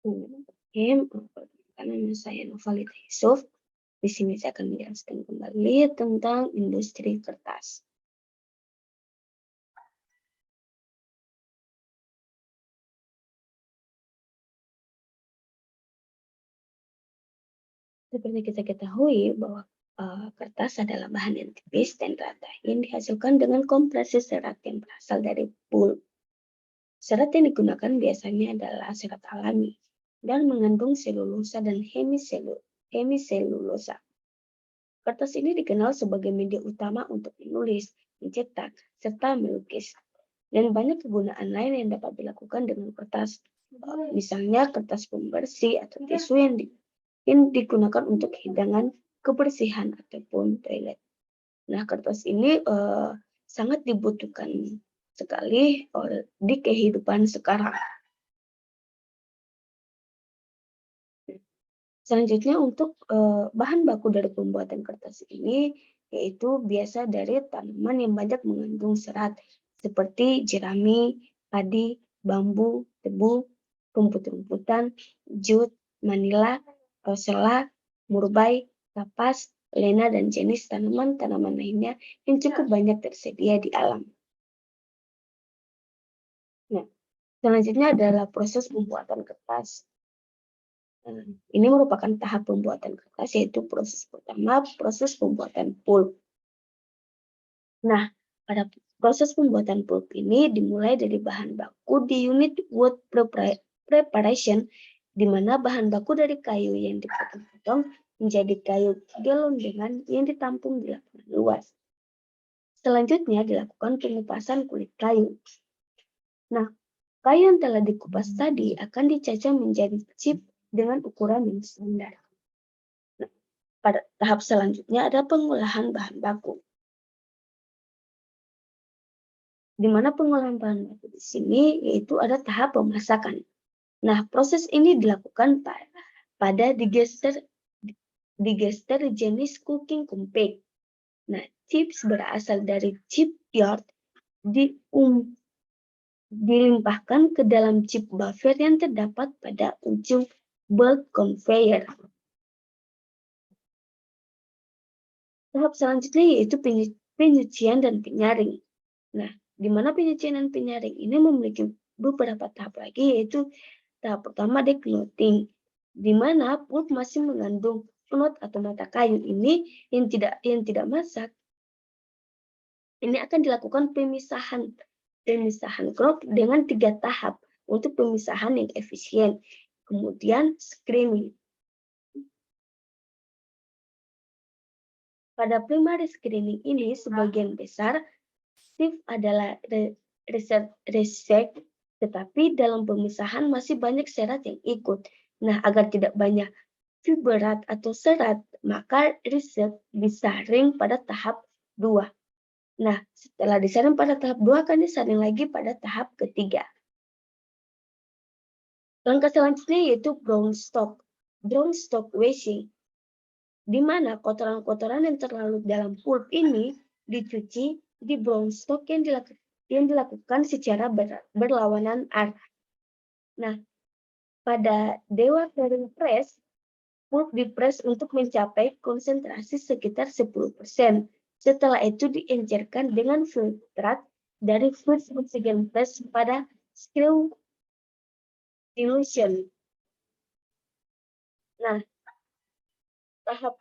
Oke, karena nama saya Novalita Yusuf. Di sini saya akan menjelaskan kembali tentang industri kertas. Seperti kita ketahui bahwa kertas adalah bahan yang tipis dan rata yang dihasilkan dengan kompresi serat yang berasal dari pulp. Serat yang digunakan biasanya adalah serat alami dan mengandung selulosa dan hemiselulosa. Kertas ini dikenal sebagai media utama untuk menulis, mencetak, serta melukis. Dan banyak kegunaan lain yang dapat dilakukan dengan kertas. Misalnya kertas pembersih atau tisu yang digunakan untuk hidangan kebersihan ataupun toilet. Nah, kertas ini sangat dibutuhkan sekali di kehidupan sekarang. Selanjutnya untuk bahan baku dari pembuatan kertas ini yaitu biasa dari tanaman yang banyak mengandung serat seperti jerami, padi, bambu, tebu, rumput-rumputan, jut, manila, rosella, murbai, kapas, lena, dan jenis tanaman-tanaman lainnya yang cukup banyak tersedia di alam. Nah, selanjutnya adalah proses pembuatan kertas. Ini merupakan tahap pembuatan kertas, yaitu proses pertama, proses pembuatan pulp. Nah, pada proses pembuatan pulp ini dimulai dari bahan baku di unit wood preparation, di mana bahan baku dari kayu yang dipotong-potong menjadi kayu gelondongan yang ditampung di lapangan luas. Selanjutnya dilakukan pengupasan kulit kayu. Nah, kayu yang telah dikupas tadi akan dicacah menjadi chip dengan ukuran yang standar. Nah, pada tahap selanjutnya ada pengolahan bahan baku. Di mana pengolahan bahan baku di sini yaitu ada tahap pemasakan. Nah, proses ini dilakukan pada digester jenis cooking compact. Nah, chips berasal dari chip yard dilimpahkan ke dalam chip buffer yang terdapat pada ujung belt conveyor. Tahap selanjutnya yaitu penyucian dan penyaring. Nah, di mana penyucian dan penyaring ini memiliki beberapa tahap lagi, yaitu tahap pertama deknoting, di mana pulp masih mengandung knot atau mata kayu ini yang tidak masak. Ini akan dilakukan pemisahan knot dengan 3 tahap untuk pemisahan yang efisien. Kemudian screening. Pada primary screening ini sebagian besar shift adalah reset, tetapi dalam pemisahan masih banyak serat yang ikut. Nah, agar tidak banyak fiberat atau serat, maka reset disaring pada tahap 2. Nah, setelah disaring pada tahap 2 akan disaring lagi pada tahap ketiga. Langkah selanjutnya yaitu brown stock washing, di mana kotoran-kotoran yang terlalu dalam pulp ini dicuci di brown stock yang dilakukan secara berlawanan arah. Nah, pada Dewa Fairing Press, pulp dipres untuk mencapai konsentrasi sekitar 10%. Setelah itu diencerkan dengan filtrat dari first oxygen press pada screw dilution. Nah, tahap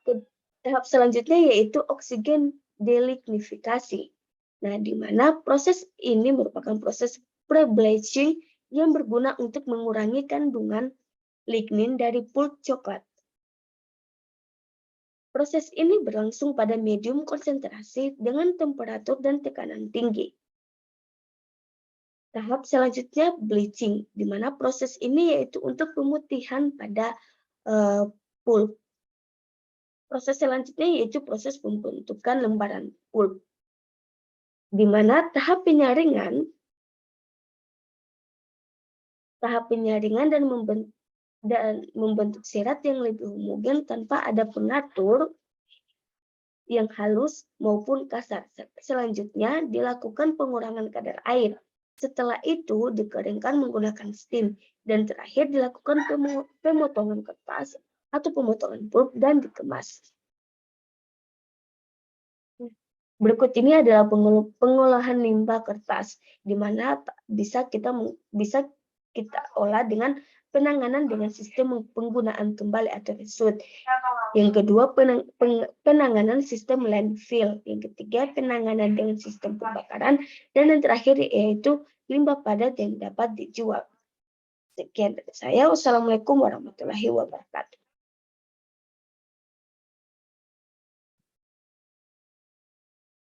selanjutnya yaitu oksigen delignifikasi. Nah, di mana proses ini merupakan proses pre-bleaching yang berguna untuk mengurangi kandungan lignin dari pulp coklat. Proses ini berlangsung pada medium konsentrasi dengan temperatur dan tekanan tinggi. Tahap selanjutnya bleaching, di mana proses ini yaitu untuk pemutihan pada pulp. Proses selanjutnya yaitu proses pembentukan lembaran pulp, di mana tahap penyaringan dan membentuk serat yang lebih homogen tanpa ada pengatur yang halus maupun kasar. Selanjutnya dilakukan pengurangan kadar air Setelah itu dikeringkan menggunakan steam dan terakhir dilakukan pemotongan kertas atau pemotongan pulp dan dikemas. Berikut ini adalah pengolahan limbah kertas, di mana bisa kita olah dengan penanganan dengan sistem penggunaan kembali atau reused. Yang kedua, penanganan sistem landfill. Yang ketiga, penanganan dengan sistem pembakaran. Dan yang terakhir yaitu limbah padat yang dapat dijual. Sekian dari saya. Wassalamualaikum warahmatullahi wabarakatuh.